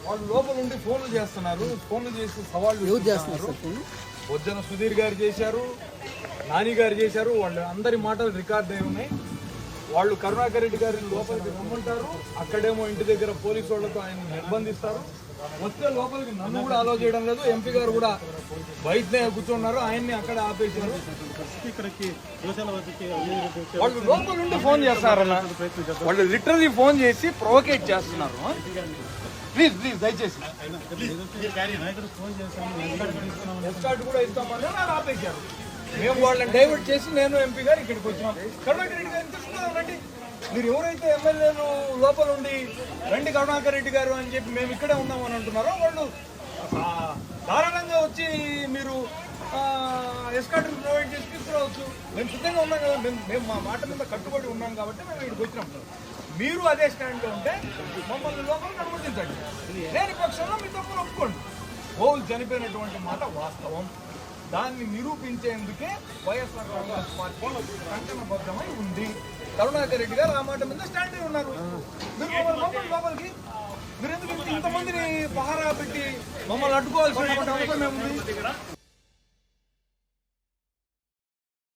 వాళ్ళు లోపల ఉండి ఫోన్లు చేస్తున్నారు, ఫోన్లు చేసి సవాళ్ళు చేస్తున్నారు. బొజ్జన సుధీర్ గారు చేశారు, నాని గారు చేశారు. వాళ్ళు అందరి మాటలు రికార్డ్ అయి ఉన్నాయి. వాళ్ళు కరుణాకర్ రెడ్డి గారిని లోపలికి రమ్మంటారు, అక్కడేమో ఇంటి దగ్గర పోలీసు వాళ్ళతో ఆయన నిర్బంధిస్తారు. వస్తే లోపలికి నన్ను కూడా అలో చేయడం లేదు. ఎంపీ గారు కూడా బయటనే కూర్చున్నారు, ఆయన్ని అక్కడ ఆపేశారు. వాళ్ళు లోపల నుండి ఫోన్ చేస్తారన్న, వాళ్ళు లిటరలీ ఫోన్ చేసి ప్రొవోకేట్ చేస్తున్నారు. ప్లీజ్ ప్లీజ్ దయచేసి ఎస్కార్ట్ కూడా ఇస్తామని నాకు ఆపేశారు. మేము వాళ్ళని డైవర్ట్ చేసి నేను ఎంపీ గారు ఇక్కడికి వచ్చినాం. కరుణాకర్ రెడ్డి గారు తెలుసుకున్నాం రండి, మీరు ఎవరైతే ఎమ్మెల్యేలు లోపల ఉండి రండి కరుణాకర్ రెడ్డి గారు అని చెప్పి మేము ఇక్కడే ఉన్నామని అంటున్నారో వాళ్ళు ధారాళంగా వచ్చి మీరు ఎస్కార్ట్ ప్రొవైడ్ చేసి తీసుకురావచ్చు. మేము సిద్ధంగా ఉన్నాం కదా, మేము మా మాట మీద కట్టుబడి ఉన్నాం కాబట్టి మేము ఇక్కడికి వచ్చినాం. మీరు అదే స్టాండ్లో ఉంటే మమ్మల్ని లోపల అనుమతించండి. లేని పక్షంలో మీ తప్పులు ఒప్పుకోండి. గోవులు చనిపోయినటువంటి మాట వాస్తవం. దాన్ని నిరూపించేందుకే వైఎస్ఆర్ కాంగ్రెస్ పార్టీ కంకణబద్ధమై ఉంది. కరుణాకర్ రెడ్డి గారు ఆ మాట మీద స్టాండ్ అయి ఉన్నారు. మీరు మమ్మల్ని లోపలికి మీరు ఎందుకు ఇంతమందిని పహారా పెట్టి మమ్మల్ని అడ్డుకోవాల్సినటువంటి అవసరం ఏముంది?